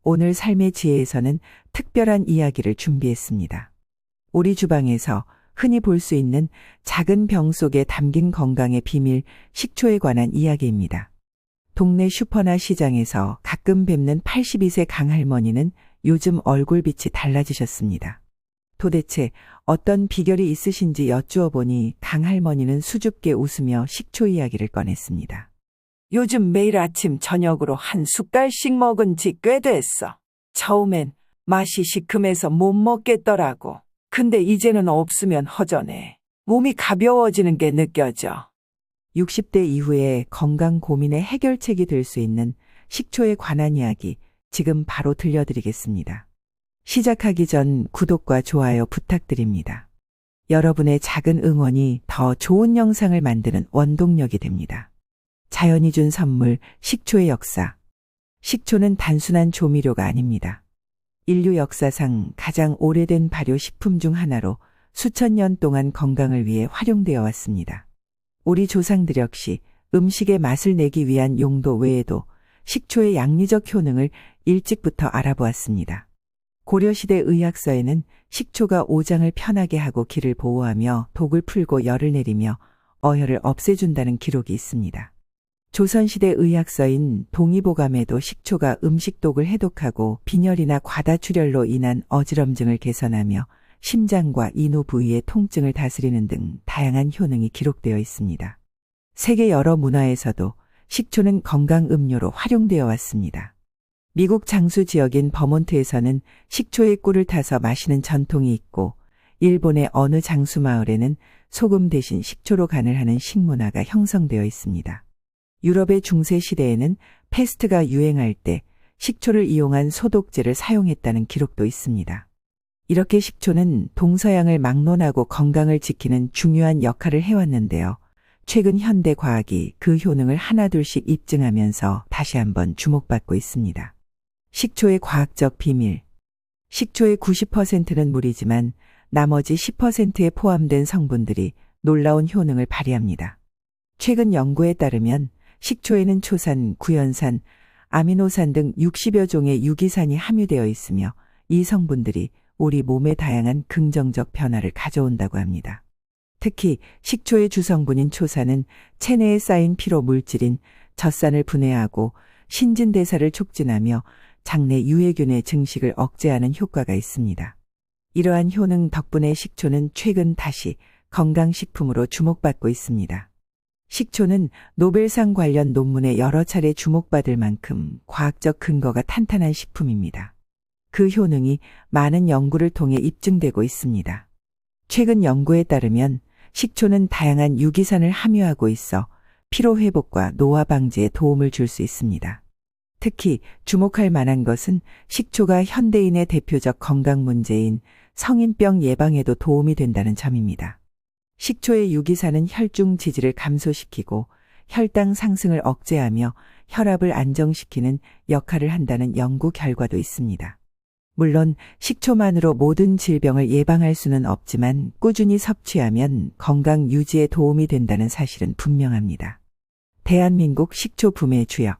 오늘 삶의 지혜에서는 특별한 이야기를 준비했습니다. 우리 주방에서 흔히 볼 수 있는 작은 병 속에 담긴 건강의 비밀, 식초에 관한 이야기입니다. 동네 슈퍼나 시장에서 가끔 뵙는 82세 강할머니는 요즘 얼굴빛이 달라지셨습니다. 도대체 어떤 비결이 있으신지 여쭈어 보니 강할머니는 수줍게 웃으며 식초 이야기를 꺼냈습니다. 요즘 매일 아침 저녁으로 한 숟갈씩 먹은 지 꽤 됐어. 처음엔 맛이 시큼해서 못 먹겠더라고. 근데 이제는 없으면 허전해. 몸이 가벼워지는 게 느껴져. 60대 이후에 건강 고민의 해결책이 될 수 있는 식초에 관한 이야기 지금 바로 들려드리겠습니다. 시작하기 전 구독과 좋아요 부탁드립니다. 여러분의 작은 응원이 더 좋은 영상을 만드는 원동력이 됩니다. 자연이 준 선물, 식초의 역사. 식초는 단순한 조미료가 아닙니다. 인류 역사상 가장 오래된 발효 식품 중 하나로 수천 년 동안 건강을 위해 활용되어 왔습니다. 우리 조상들 역시 음식의 맛을 내기 위한 용도 외에도 식초의 양리적 효능을 일찍부터 알아보았습니다. 고려시대 의학서에는 식초가 오장을 편하게 하고 기를 보호하며 독을 풀고 열을 내리며 어혈을 없애준다는 기록이 있습니다. 조선시대 의학서인 동의보감에도 식초가 음식독을 해독하고 빈혈이나 과다출혈로 인한 어지럼증을 개선하며 심장과 인후 부위의 통증을 다스리는 등 다양한 효능이 기록되어 있습니다. 세계 여러 문화에서도 식초는 건강 음료로 활용되어 왔습니다. 미국 장수 지역인 버몬트에서는 식초의 꿀을 타서 마시는 전통이 있고, 일본의 어느 장수 마을에는 소금 대신 식초로 간을 하는 식문화가 형성되어 있습니다. 유럽의 중세 시대에는 패스트가 유행할 때 식초를 이용한 소독제를 사용했다는 기록도 있습니다. 이렇게 식초는 동서양을 막론하고 건강을 지키는 중요한 역할을 해왔는데요. 최근 현대 과학이 그 효능을 하나둘씩 입증하면서 다시 한번 주목받고 있습니다. 식초의 과학적 비밀. 식초의 90%는 물이지만 나머지 10%에 포함된 성분들이 놀라운 효능을 발휘합니다. 최근 연구에 따르면 식초에는 초산, 구연산, 아미노산 등 60여 종의 유기산이 함유되어 있으며 이 성분들이 우리 몸에 다양한 긍정적 변화를 가져온다고 합니다. 특히 식초의 주성분인 초산은 체내에 쌓인 피로 물질인 젖산을 분해하고 신진대사를 촉진하며 장내 유해균의 증식을 억제하는 효과가 있습니다. 이러한 효능 덕분에 식초는 최근 다시 건강식품으로 주목받고 있습니다. 식초는 노벨상 관련 논문에 여러 차례 주목받을 만큼 과학적 근거가 탄탄한 식품입니다. 그 효능이 많은 연구를 통해 입증되고 있습니다. 최근 연구에 따르면 식초는 다양한 유기산을 함유하고 있어 피로회복과 노화 방지에 도움을 줄 수 있습니다. 특히 주목할 만한 것은 식초가 현대인의 대표적 건강 문제인 성인병 예방에도 도움이 된다는 점입니다. 식초의 유기산은 혈중 지질을 감소시키고 혈당 상승을 억제하며 혈압을 안정시키는 역할을 한다는 연구 결과도 있습니다. 물론 식초만으로 모든 질병을 예방할 수는 없지만 꾸준히 섭취하면 건강 유지에 도움이 된다는 사실은 분명합니다. 대한민국 식초 붐의 주역.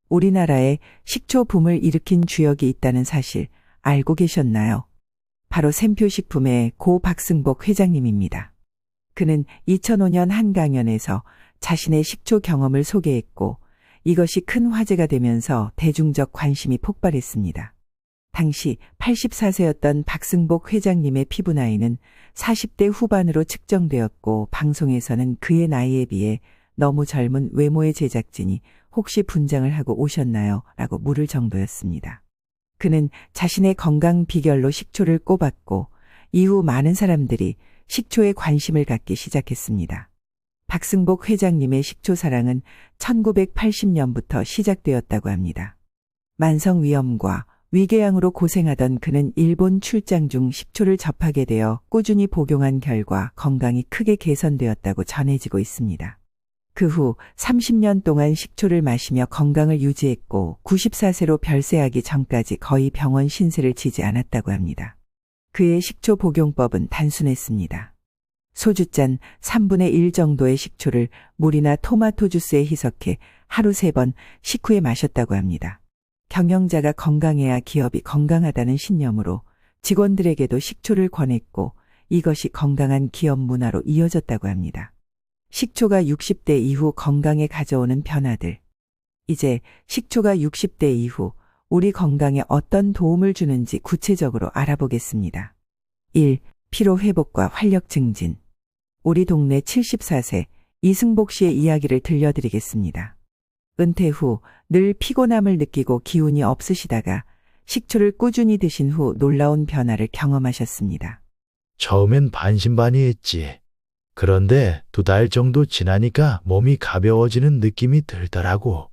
우리나라에 식초 붐을 일으킨 주역이 있다는 사실 알고 계셨나요? 바로 샘표식품의 고 박승복 회장님입니다. 그는 2005년 한 강연에서 자신의 식초 경험을 소개했고 이것이 큰 화제가 되면서 대중적 관심이 폭발했습니다. 당시 84세였던 박승복 회장님의 피부 나이는 40대 후반으로 측정되었고 방송에서는 그의 나이에 비해 너무 젊은 외모의 제작진이 혹시 분장을 하고 오셨나요? 라고 물을 정도였습니다. 그는 자신의 건강 비결로 식초를 꼽았고 이후 많은 사람들이 식초에 관심을 갖기 시작했습니다. 박승복 회장님의 식초 사랑은 1980년부터 시작되었다고 합니다. 만성위염과 위궤양으로 고생하던 그는 일본 출장 중 식초를 접하게 되어 꾸준히 복용한 결과 건강이 크게 개선되었다고 전해지고 있습니다. 그 후 30년 동안 식초를 마시며 건강을 유지했고 94세로 별세하기 전까지 거의 병원 신세를 지지 않았다고 합니다. 그의 식초 복용법은 단순했습니다. 소주잔 3분의 1 정도의 식초를 물이나 토마토 주스에 희석해 하루 3번 식후에 마셨다고 합니다. 경영자가 건강해야 기업이 건강하다는 신념으로 직원들에게도 식초를 권했고 이것이 건강한 기업 문화로 이어졌다고 합니다. 식초가 60대 이후 건강에 가져오는 변화들. 이제 식초가 60대 이후 우리 건강에 어떤 도움을 주는지 구체적으로 알아보겠습니다. 1. 피로 회복과 활력 증진. 우리 동네 74세 이승복 씨의 이야기를 들려드리겠습니다. 은퇴 후 늘 피곤함을 느끼고 기운이 없으시다가 식초를 꾸준히 드신 후 놀라운 변화를 경험하셨습니다. 처음엔 반신반의했지. 그런데 2달 정도 지나니까 몸이 가벼워지는 느낌이 들더라고.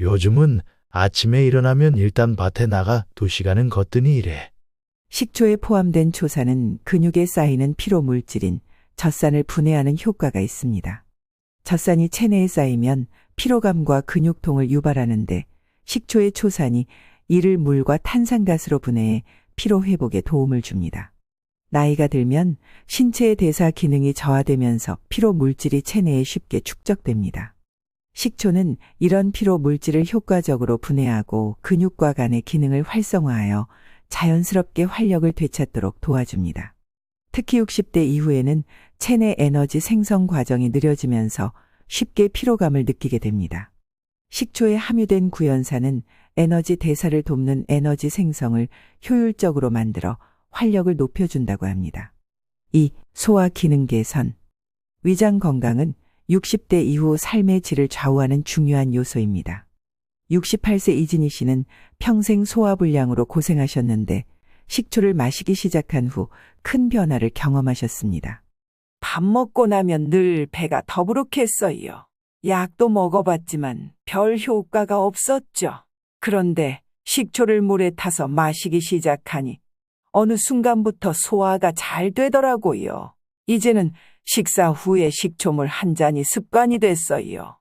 요즘은 아침에 일어나면 일단 밭에 나가 2시간은 걷더니 이래. 식초에 포함된 초산은 근육에 쌓이는 피로 물질인 젖산을 분해하는 효과가 있습니다. 젖산이 체내에 쌓이면 피로감과 근육통을 유발하는데 식초의 초산이 이를 물과 탄산가스로 분해해 피로 회복에 도움을 줍니다. 나이가 들면 신체의 대사 기능이 저하되면서 피로 물질이 체내에 쉽게 축적됩니다. 식초는 이런 피로 물질을 효과적으로 분해하고 근육과 간의 기능을 활성화하여 자연스럽게 활력을 되찾도록 도와줍니다. 특히 60대 이후에는 체내 에너지 생성 과정이 느려지면서 쉽게 피로감을 느끼게 됩니다. 식초에 함유된 구연산은 에너지 대사를 돕는 에너지 생성을 효율적으로 만들어 활력을 높여준다고 합니다. 2. 소화 기능 개선. 위장 건강은 60대 이후 삶의 질을 좌우하는 중요한 요소입니다. 68세 이진희 씨는 평생 소화불량으로 고생하셨는데 식초를 마시기 시작한 후 큰 변화를 경험하셨습니다. 밥 먹고 나면 늘 배가 더부룩했어요. 약도 먹어봤지만 별 효과가 없었죠. 그런데 식초를 물에 타서 마시기 시작하니 어느 순간부터 소화가 잘 되더라고요. 이제는 식사 후에 식초물 한 잔이 습관이 됐어요.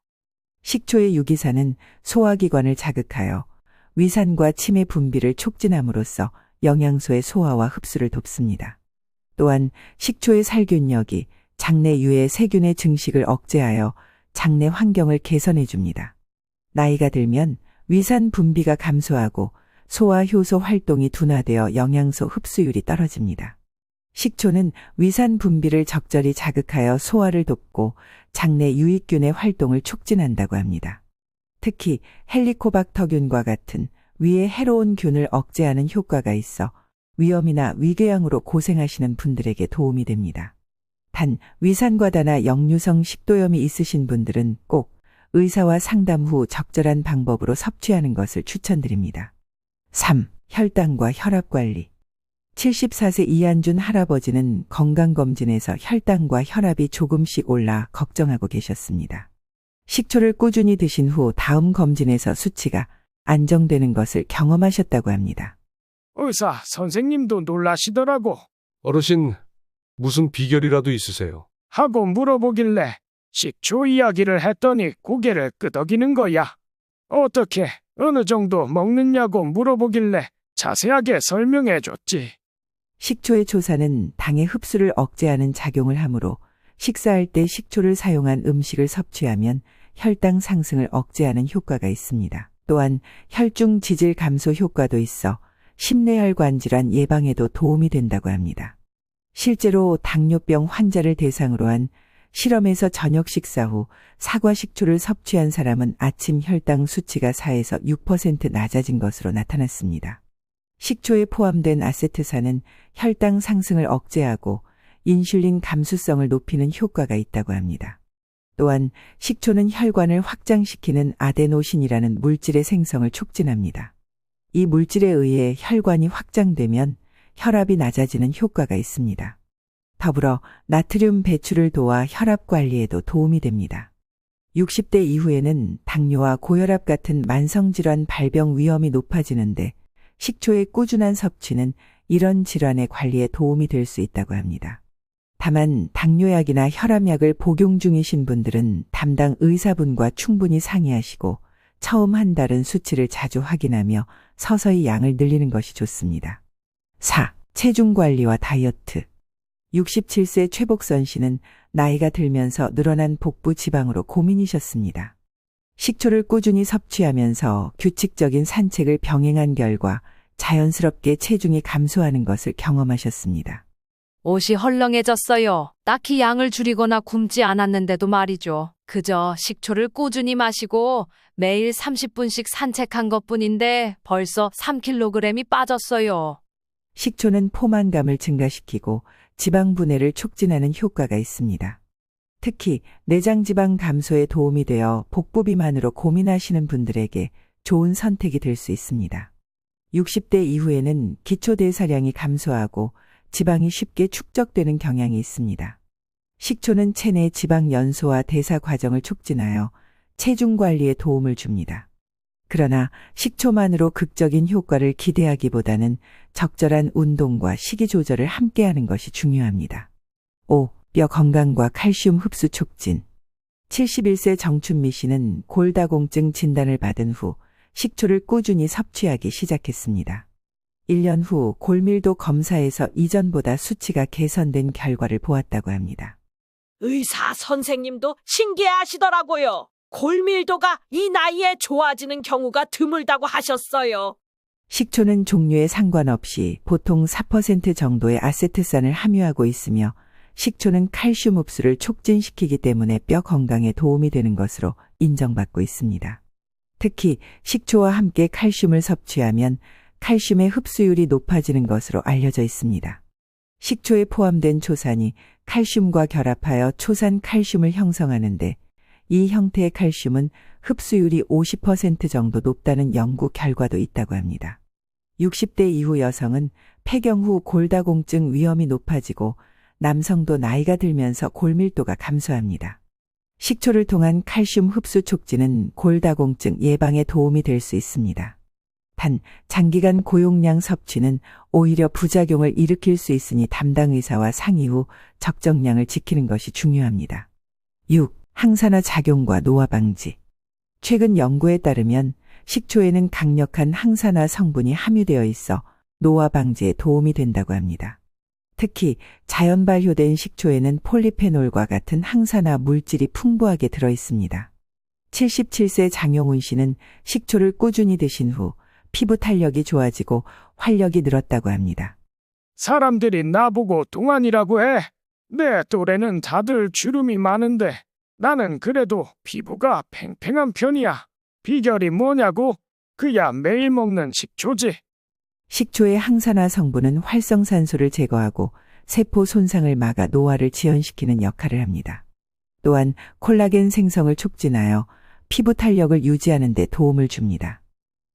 식초의 유기산은 소화기관을 자극하여 위산과 침의 분비를 촉진함으로써 영양소의 소화와 흡수를 돕습니다. 또한 식초의 살균력이 장내 유해 세균의 증식을 억제하여 장내 환경을 개선해 줍니다. 나이가 들면 위산 분비가 감소하고 소화 효소 활동이 둔화되어 영양소 흡수율이 떨어집니다. 식초는 위산 분비를 적절히 자극하여 소화를 돕고 장내 유익균의 활동을 촉진한다고 합니다. 특히 헬리코박터균과 같은 위에 해로운 균을 억제하는 효과가 있어 위염이나 위궤양으로 고생하시는 분들에게 도움이 됩니다. 단, 위산과다나 역류성 식도염이 있으신 분들은 꼭 의사와 상담 후 적절한 방법으로 섭취하는 것을 추천드립니다. 3. 혈당과 혈압관리. 74세 이한준 할아버지는 건강검진에서 혈당과 혈압이 조금씩 올라 걱정하고 계셨습니다. 식초를 꾸준히 드신 후 다음 검진에서 수치가 안정되는 것을 경험하셨다고 합니다. 의사 선생님도 놀라시더라고. 어르신, 무슨 비결이라도 있으세요? 하고 물어보길래 식초 이야기를 했더니 고개를 끄덕이는 거야. 어떻게, 어느 정도 먹느냐고 물어보길래 자세하게 설명해줬지. 식초의 초산은 당의 흡수를 억제하는 작용을 하므로 식사할 때 식초를 사용한 음식을 섭취하면 혈당 상승을 억제하는 효과가 있습니다. 또한 혈중 지질 감소 효과도 있어 심내혈관 질환 예방에도 도움이 된다고 합니다. 실제로 당뇨병 환자를 대상으로 한 실험에서 저녁 식사 후 사과 식초를 섭취한 사람은 아침 혈당 수치가 4에서 6% 낮아진 것으로 나타났습니다. 식초에 포함된 아세트산은 혈당 상승을 억제하고 인슐린 감수성을 높이는 효과가 있다고 합니다. 또한 식초는 혈관을 확장시키는 아데노신이라는 물질의 생성을 촉진합니다. 이 물질에 의해 혈관이 확장되면 혈압이 낮아지는 효과가 있습니다. 더불어 나트륨 배출을 도와 혈압 관리에도 도움이 됩니다. 60대 이후에는 당뇨와 고혈압 같은 만성질환 발병 위험이 높아지는데 식초의 꾸준한 섭취는 이런 질환의 관리에 도움이 될 수 있다고 합니다. 다만 당뇨약이나 혈압약을 복용 중이신 분들은 담당 의사분과 충분히 상의하시고 처음 한 달은 수치를 자주 확인하며 서서히 양을 늘리는 것이 좋습니다. 4. 체중 관리와 다이어트. 67세 최복선 씨는 나이가 들면서 늘어난 복부 지방으로 고민이셨습니다. 식초를 꾸준히 섭취하면서 규칙적인 산책을 병행한 결과 자연스럽게 체중이 감소하는 것을 경험하셨습니다. 옷이 헐렁해졌어요. 딱히 양을 줄이거나 굶지 않았는데도 말이죠. 그저 식초를 꾸준히 마시고 매일 30분씩 산책한 것뿐인데 벌써 3kg이 빠졌어요. 식초는 포만감을 증가시키고 지방 분해를 촉진하는 효과가 있습니다. 특히 내장 지방 감소에 도움이 되어 복부 비만으로 고민하시는 분들에게 좋은 선택이 될 수 있습니다. 60대 이후에는 기초 대사량이 감소하고 지방이 쉽게 축적되는 경향이 있습니다. 식초는 체내 지방 연소와 대사 과정을 촉진하여 체중 관리에 도움을 줍니다. 그러나 식초만으로 극적인 효과를 기대하기보다는 적절한 운동과 식이 조절을 함께하는 것이 중요합니다. 5. 뼈 건강과 칼슘 흡수 촉진. 71세 정춘미 씨는 골다공증 진단을 받은 후 식초를 꾸준히 섭취하기 시작했습니다. 1년 후 골밀도 검사에서 이전보다 수치가 개선된 결과를 보았다고 합니다. 의사 선생님도 신기해하시더라고요. 골밀도가 이 나이에 좋아지는 경우가 드물다고 하셨어요. 식초는 종류에 상관없이 보통 4% 정도의 아세트산을 함유하고 있으며 식초는 칼슘 흡수를 촉진시키기 때문에 뼈 건강에 도움이 되는 것으로 인정받고 있습니다. 특히 식초와 함께 칼슘을 섭취하면 칼슘의 흡수율이 높아지는 것으로 알려져 있습니다. 식초에 포함된 초산이 칼슘과 결합하여 초산 칼슘을 형성하는데 이 형태의 칼슘은 흡수율이 50% 정도 높다는 연구 결과도 있다고 합니다. 60대 이후 여성은 폐경 후 골다공증 위험이 높아지고 남성도 나이가 들면서 골밀도가 감소합니다. 식초를 통한 칼슘 흡수 촉진은 골다공증 예방에 도움이 될 수 있습니다. 단, 장기간 고용량 섭취는 오히려 부작용을 일으킬 수 있으니 담당 의사와 상의 후 적정량을 지키는 것이 중요합니다. 6. 항산화 작용과 노화 방지. 최근 연구에 따르면 식초에는 강력한 항산화 성분이 함유되어 있어 노화 방지에 도움이 된다고 합니다. 특히 자연 발효된 식초에는 폴리페놀과 같은 항산화 물질이 풍부하게 들어 있습니다. 77세 장용훈 씨는 식초를 꾸준히 드신 후 피부 탄력이 좋아지고 활력이 늘었다고 합니다. 사람들이 나보고 동안이라고 해. 내 또래는 다들 주름이 많은데 나는 그래도 피부가 팽팽한 편이야. 비결이 뭐냐고? 그야 매일 먹는 식초지. 식초의 항산화 성분은 활성산소를 제거하고 세포 손상을 막아 노화를 지연시키는 역할을 합니다. 또한 콜라겐 생성을 촉진하여 피부 탄력을 유지하는 데 도움을 줍니다.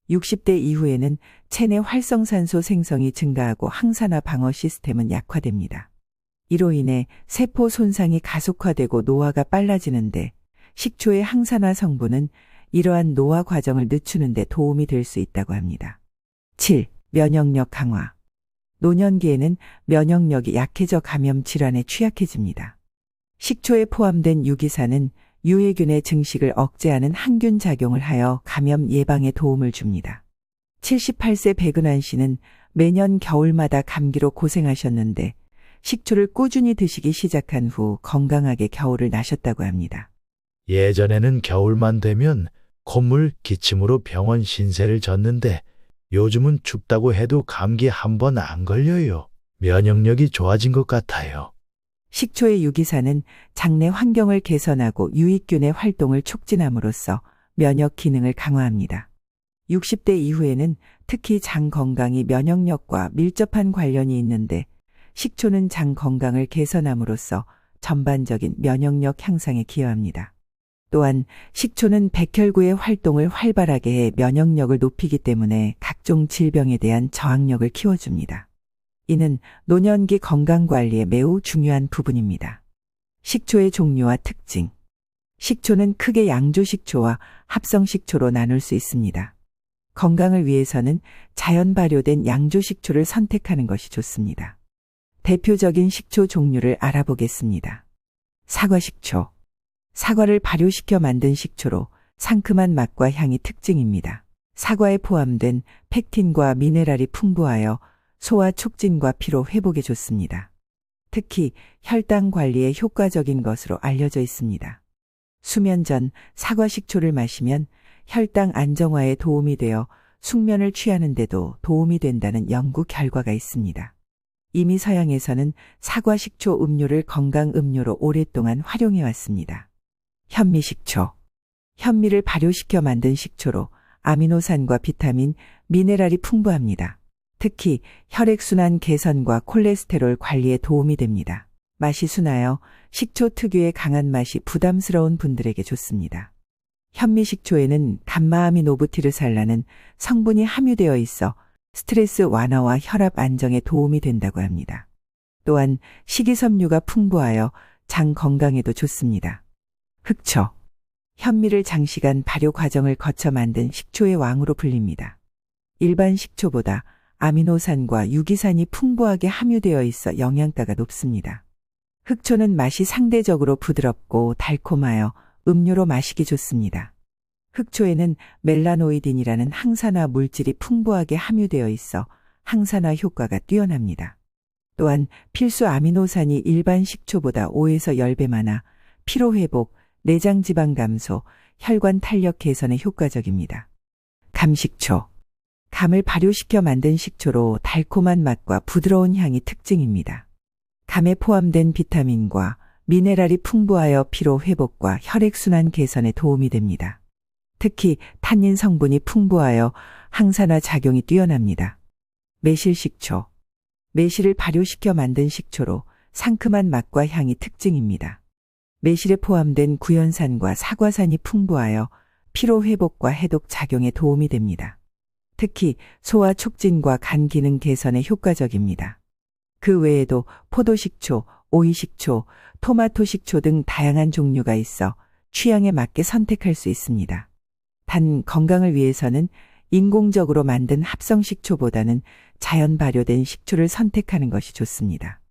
60대 이후에는 체내 활성산소 생성이 증가하고 항산화 방어 시스템은 약화됩니다. 이로 인해 세포 손상이 가속화되고 노화가 빨라지는데 식초의 항산화 성분은 이러한 노화 과정을 늦추는 데 도움이 될 수 있다고 합니다. 7. 면역력 강화. 노년기에는 면역력이 약해져 감염 질환에 취약해집니다. 식초에 포함된 유기산은 유해균의 증식을 억제하는 항균 작용을 하여 감염 예방에 도움을 줍니다. 78세 백은환 씨는 매년 겨울마다 감기로 고생하셨는데 식초를 꾸준히 드시기 시작한 후 건강하게 겨울을 나셨다고 합니다. 예전에는 겨울만 되면 콧물, 기침으로 병원 신세를 졌는데 요즘은 춥다고 해도 감기 한 번 안 걸려요. 면역력이 좋아진 것 같아요. 식초의 유기산은 장내 환경을 개선하고 유익균의 활동을 촉진함으로써 면역 기능을 강화합니다. 60대 이후에는 특히 장 건강이 면역력과 밀접한 관련이 있는데 식초는 장 건강을 개선함으로써 전반적인 면역력 향상에 기여합니다. 또한 식초는 백혈구의 활동을 활발하게 해 면역력을 높이기 때문에 각종 질병에 대한 저항력을 키워줍니다. 이는 노년기 건강관리에 매우 중요한 부분입니다. 식초의 종류와 특징. 식초는 크게 양조식초와 합성식초로 나눌 수 있습니다. 건강을 위해서는 자연 발효된 양조식초를 선택하는 것이 좋습니다. 대표적인 식초 종류를 알아보겠습니다. 사과식초. 사과를 발효시켜 만든 식초로 상큼한 맛과 향이 특징입니다. 사과에 포함된 펙틴과 미네랄이 풍부하여 소화 촉진과 피로 회복에 좋습니다. 특히 혈당 관리에 효과적인 것으로 알려져 있습니다. 수면 전 사과 식초를 마시면 혈당 안정화에 도움이 되어 숙면을 취하는 데도 도움이 된다는 연구 결과가 있습니다. 이미 서양에서는 사과 식초 음료를 건강 음료로 오랫동안 활용해 왔습니다. 현미식초. 현미를 발효시켜 만든 식초로 아미노산과 비타민, 미네랄이 풍부합니다. 특히 혈액순환 개선과 콜레스테롤 관리에 도움이 됩니다. 맛이 순하여 식초 특유의 강한 맛이 부담스러운 분들에게 좋습니다. 현미식초에는 감마아미노부티르살라는 성분이 함유되어 있어 스트레스 완화와 혈압 안정에 도움이 된다고 합니다. 또한 식이섬유가 풍부하여 장 건강에도 좋습니다. 흑초. 현미를 장시간 발효 과정을 거쳐 만든 식초의 왕으로 불립니다. 일반 식초보다 아미노산과 유기산이 풍부하게 함유되어 있어 영양가가 높습니다. 흑초는 맛이 상대적으로 부드럽고 달콤하여 음료로 마시기 좋습니다. 흑초에는 멜라노이딘이라는 항산화 물질이 풍부하게 함유되어 있어 항산화 효과가 뛰어납니다. 또한 필수 아미노산이 일반 식초보다 5에서 10배 많아 피로회복, 내장지방 감소, 혈관 탄력 개선에 효과적입니다. 감식초. 감을 발효시켜 만든 식초로 달콤한 맛과 부드러운 향이 특징입니다. 감에 포함된 비타민과 미네랄이 풍부하여 피로 회복과 혈액순환 개선에 도움이 됩니다. 특히 탄닌 성분이 풍부하여 항산화 작용이 뛰어납니다. 매실식초. 매실을 발효시켜 만든 식초로 상큼한 맛과 향이 특징입니다. 매실에 포함된 구연산과 사과산이 풍부하여 피로 회복과 해독 작용에 도움이 됩니다. 특히 소화 촉진과 간 기능 개선에 효과적입니다. 그 외에도 포도식초, 오이식초, 토마토식초 등 다양한 종류가 있어 취향에 맞게 선택할 수 있습니다. 단 건강을 위해서는 인공적으로 만든 합성식초보다는 자연 발효된 식초를 선택하는 것이 좋습니다.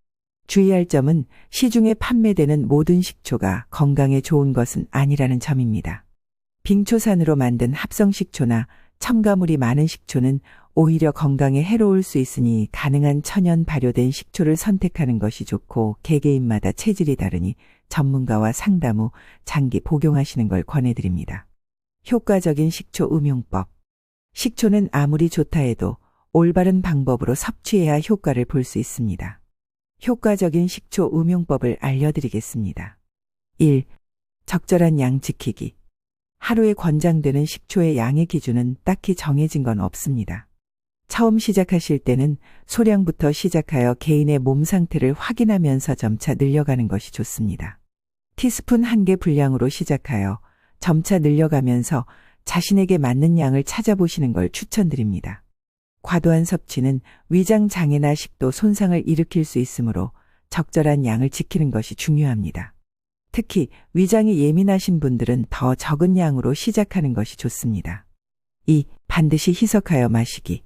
주의할 점은 시중에 판매되는 모든 식초가 건강에 좋은 것은 아니라는 점입니다. 빙초산으로 만든 합성식초나 첨가물이 많은 식초는 오히려 건강에 해로울 수 있으니 가능한 천연 발효된 식초를 선택하는 것이 좋고 개개인마다 체질이 다르니 전문가와 상담 후 장기 복용하시는 걸 권해드립니다. 효과적인 식초 음용법. 식초는 아무리 좋다 해도 올바른 방법으로 섭취해야 효과를 볼 수 있습니다. 효과적인 식초 음용법을 알려드리겠습니다. 1. 적절한 양 지키기. 하루에 권장되는 식초의 양의 기준은 딱히 정해진 건 없습니다. 처음 시작하실 때는 소량부터 시작하여 개인의 몸 상태를 확인하면서 점차 늘려가는 것이 좋습니다. 티스푼 1개 분량으로 시작하여 점차 늘려가면서 자신에게 맞는 양을 찾아보시는 걸 추천드립니다. 과도한 섭취는 위장 장애나 식도 손상을 일으킬 수 있으므로 적절한 양을 지키는 것이 중요합니다. 특히 위장이 예민하신 분들은 더 적은 양으로 시작하는 것이 좋습니다. 2. 반드시 희석하여 마시기.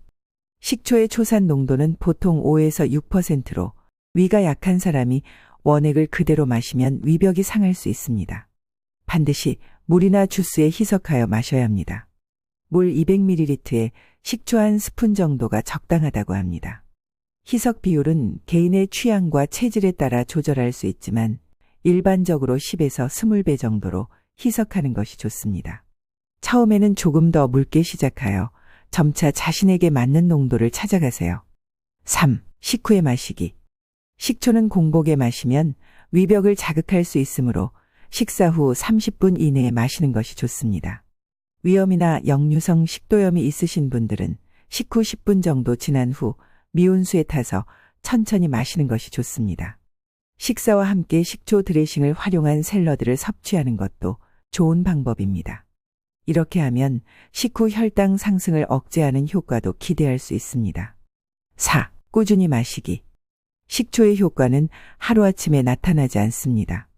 식초의 초산 농도는 보통 5에서 6%로 위가 약한 사람이 원액을 그대로 마시면 위벽이 상할 수 있습니다. 반드시 물이나 주스에 희석하여 마셔야 합니다. 물 200ml에 식초 1스푼 정도가 적당하다고 합니다. 희석 비율은 개인의 취향과 체질에 따라 조절할 수 있지만 일반적으로 10에서 20배 정도로 희석하는 것이 좋습니다. 처음에는 조금 더 묽게 시작하여 점차 자신에게 맞는 농도를 찾아가세요. 3. 식후에 마시기. 식초는 공복에 마시면 위벽을 자극할 수 있으므로 식사 후 30분 이내에 마시는 것이 좋습니다. 위염이나 역류성 식도염이 있으신 분들은 식후 10분 정도 지난 후 미온 수에 타서 천천히 마시는 것이 좋습니다. 식사와 함께 식초 드레싱을 활용한 샐러드를 섭취하는 것도 좋은 방법입니다. 이렇게 하면 식후 혈당 상승을 억제하는 효과도 기대할 수 있습니다. 4. 꾸준히 마시기. 식초의 효과는 하루아침에 나타나지 않습니다.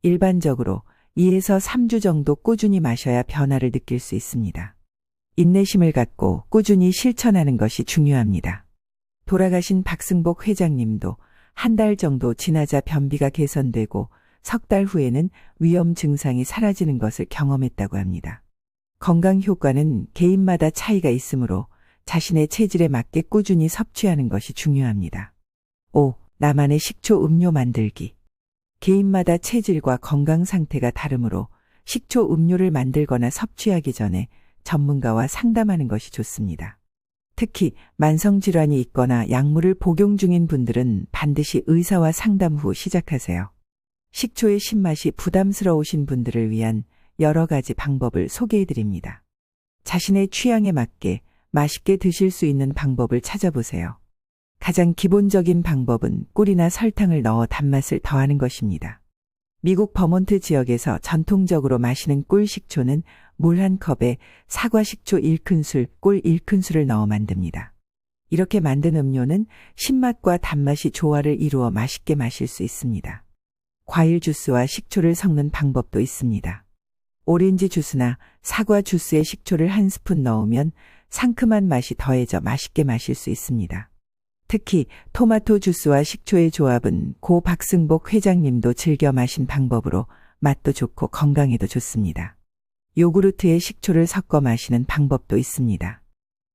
일반적으로 2에서 3주 정도 꾸준히 마셔야 변화를 느낄 수 있습니다. 인내심을 갖고 꾸준히 실천하는 것이 중요합니다. 돌아가신 박승복 회장님도 한 달 정도 지나자 변비가 개선되고 석 달 후에는 위염 증상이 사라지는 것을 경험했다고 합니다. 건강 효과는 개인마다 차이가 있으므로 자신의 체질에 맞게 꾸준히 섭취하는 것이 중요합니다. 5. 나만의 식초 음료 만들기. 개인마다 체질과 건강 상태가 다르므로 식초 음료를 만들거나 섭취하기 전에 전문가와 상담하는 것이 좋습니다. 특히 만성질환이 있거나 약물을 복용 중인 분들은 반드시 의사와 상담 후 시작하세요. 식초의 신맛이 부담스러우신 분들을 위한 여러 가지 방법을 소개해 드립니다. 자신의 취향에 맞게 맛있게 드실 수 있는 방법을 찾아보세요. 가장 기본적인 방법은 꿀이나 설탕을 넣어 단맛을 더하는 것입니다. 미국 버몬트 지역에서 전통적으로 마시는 꿀 식초는 물 한 컵에 사과 식초 1큰술, 꿀 1큰술을 넣어 만듭니다. 이렇게 만든 음료는 신맛과 단맛이 조화를 이루어 맛있게 마실 수 있습니다. 과일 주스와 식초를 섞는 방법도 있습니다. 오렌지 주스나 사과 주스에 식초를 한 스푼 넣으면 상큼한 맛이 더해져 맛있게 마실 수 있습니다. 특히 토마토 주스와 식초의 조합은 고 박승복 회장님도 즐겨 마신 방법으로 맛도 좋고 건강에도 좋습니다. 요구르트에 식초를 섞어 마시는 방법도 있습니다.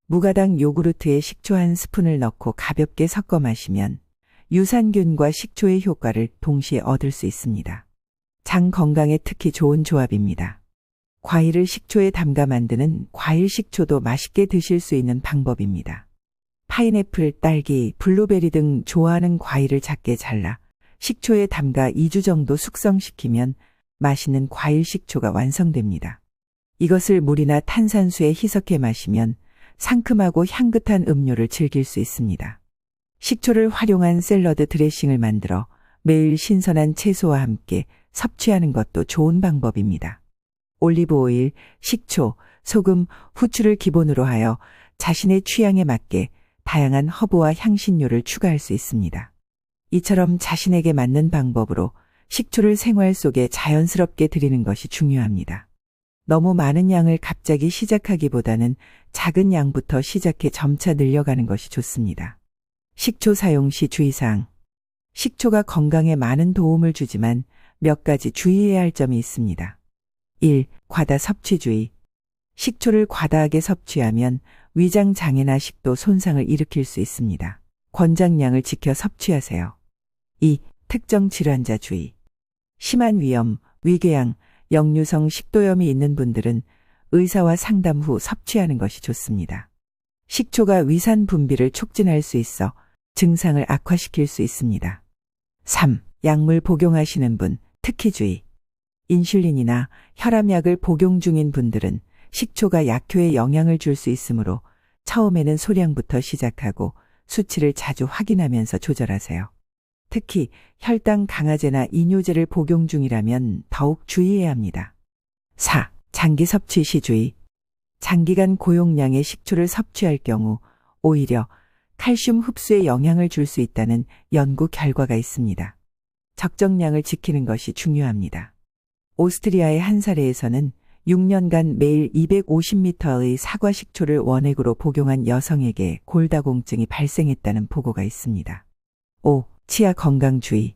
무가당 요구르트에 식초 한 스푼을 넣고 가볍게 섞어 마시면 유산균과 식초의 효과를 동시에 얻을 수 있습니다. 장 건강에 특히 좋은 조합입니다. 과일을 식초에 담가 만드는 과일 식초도 맛있게 드실 수 있는 방법입니다. 파인애플, 딸기, 블루베리 등 좋아하는 과일을 작게 잘라 식초에 담가 2주 정도 숙성시키면 맛있는 과일 식초가 완성됩니다. 이것을 물이나 탄산수에 희석해 마시면 상큼하고 향긋한 음료를 즐길 수 있습니다. 식초를 활용한 샐러드 드레싱을 만들어 매일 신선한 채소와 함께 섭취하는 것도 좋은 방법입니다. 올리브 오일, 식초, 소금, 후추를 기본으로 하여 자신의 취향에 맞게 다양한 허브와 향신료를 추가할 수 있습니다. 이처럼 자신에게 맞는 방법으로 식초를 생활 속에 자연스럽게 들이는 것이 중요합니다. 너무 많은 양을 갑자기 시작하기보다는 작은 양부터 시작해 점차 늘려가는 것이 좋습니다. 식초 사용 시 주의사항. 식초가 건강에 많은 도움을 주지만 몇 가지 주의해야 할 점이 있습니다. 1. 과다 섭취 주의. 식초를 과다하게 섭취하면 위장 장애나 식도 손상을 일으킬 수 있습니다. 권장량을 지켜 섭취하세요. 2. 특정 질환자 주의. 심한 위염, 위궤양, 역류성 식도염이 있는 분들은 의사와 상담 후 섭취하는 것이 좋습니다. 식초가 위산 분비를 촉진할 수 있어 증상을 악화시킬 수 있습니다. 3. 약물 복용하시는 분, 특히 주의. 인슐린이나 혈압약을 복용 중인 분들은 식초가 약효에 영향을 줄 수 있으므로 처음에는 소량부터 시작하고 수치를 자주 확인하면서 조절하세요. 특히 혈당 강화제나 이뇨제를 복용 중이라면 더욱 주의해야 합니다. 4. 장기 섭취 시 주의. 장기간 고용량의 식초를 섭취할 경우 오히려 칼슘 흡수에 영향을 줄 수 있다는 연구 결과가 있습니다. 적정량을 지키는 것이 중요합니다. 오스트리아의 한 사례에서는 6년간 매일 250ml의 사과 식초를 원액으로 복용한 여성에게 골다공증이 발생했다는 보고가 있습니다. 5. 치아 건강 주의.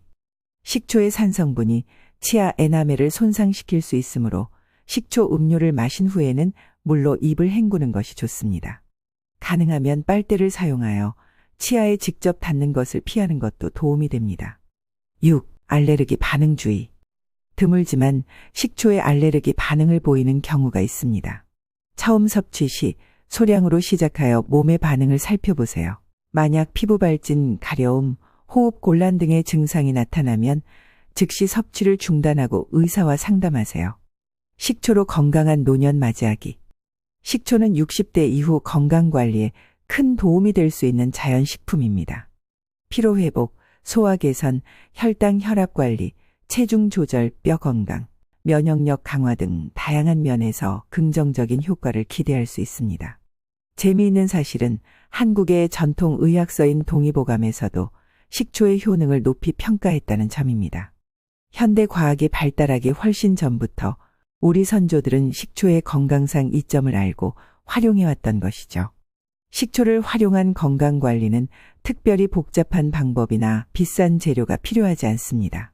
식초의 산성분이 치아 에나멜을 손상시킬 수 있으므로 식초 음료를 마신 후에는 물로 입을 헹구는 것이 좋습니다. 가능하면 빨대를 사용하여 치아에 직접 닿는 것을 피하는 것도 도움이 됩니다. 6. 알레르기 반응 주의. 드물지만 식초에 알레르기 반응을 보이는 경우가 있습니다. 처음 섭취 시 소량으로 시작하여 몸의 반응을 살펴보세요. 만약 피부 발진, 가려움, 호흡 곤란 등의 증상이 나타나면 즉시 섭취를 중단하고 의사와 상담하세요. 식초로 건강한 노년 맞이하기. 식초는 60대 이후 건강관리에 큰 도움이 될 수 있는 자연식품입니다. 피로회복, 소화 개선, 혈당 혈압관리, 체중 조절, 뼈 건강, 면역력 강화 등 다양한 면에서 긍정적인 효과를 기대할 수 있습니다. 재미있는 사실은 한국의 전통 의학서인 동의보감에서도 식초의 효능을 높이 평가했다는 점입니다. 현대 과학이 발달하기 훨씬 전부터 우리 선조들은 식초의 건강상 이점을 알고 활용해왔던 것이죠. 식초를 활용한 건강관리는 특별히 복잡한 방법이나 비싼 재료가 필요하지 않습니다.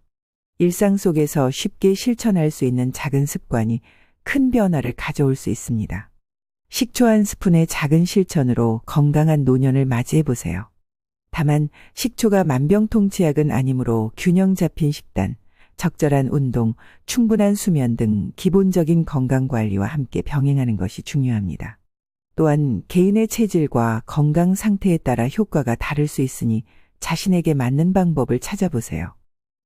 일상 속에서 쉽게 실천할 수 있는 작은 습관이 큰 변화를 가져올 수 있습니다. 식초 한 스푼의 작은 실천으로 건강한 노년을 맞이해보세요. 다만 식초가 만병통치약은 아니므로 균형 잡힌 식단, 적절한 운동, 충분한 수면 등 기본적인 건강 관리와 함께 병행하는 것이 중요합니다. 또한 개인의 체질과 건강 상태에 따라 효과가 다를 수 있으니 자신에게 맞는 방법을 찾아보세요.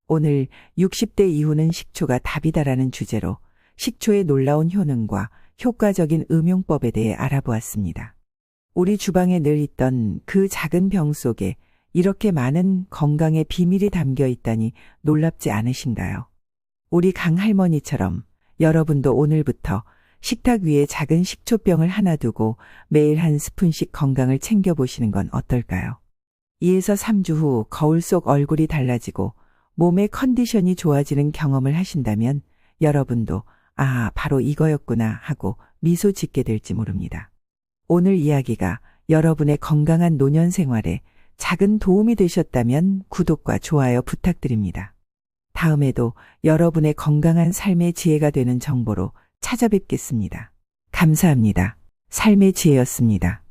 오늘 60대 이후는 식초가 답이다라는 주제로 식초의 놀라운 효능과 효과적인 음용법에 대해 알아보았습니다. 우리 주방에 늘 있던 그 작은 병 속에 이렇게 많은 건강의 비밀이 담겨 있다니 놀랍지 않으신가요? 우리 강 할머니처럼 여러분도 오늘부터 식탁 위에 작은 식초병을 하나 두고 매일 한 스푼씩 건강을 챙겨보시는 건 어떨까요? 2에서 3주 후 거울 속 얼굴이 달라지고 몸의 컨디션이 좋아지는 경험을 하신다면 여러분도 아, 바로 이거였구나 하고 미소 짓게 될지 모릅니다. 오늘 이야기가 여러분의 건강한 노년 생활에 작은 도움이 되셨다면 구독과 좋아요 부탁드립니다. 다음에도 여러분의 건강한 삶의 지혜가 되는 정보로 찾아뵙겠습니다. 감사합니다. 삶의 지혜였습니다.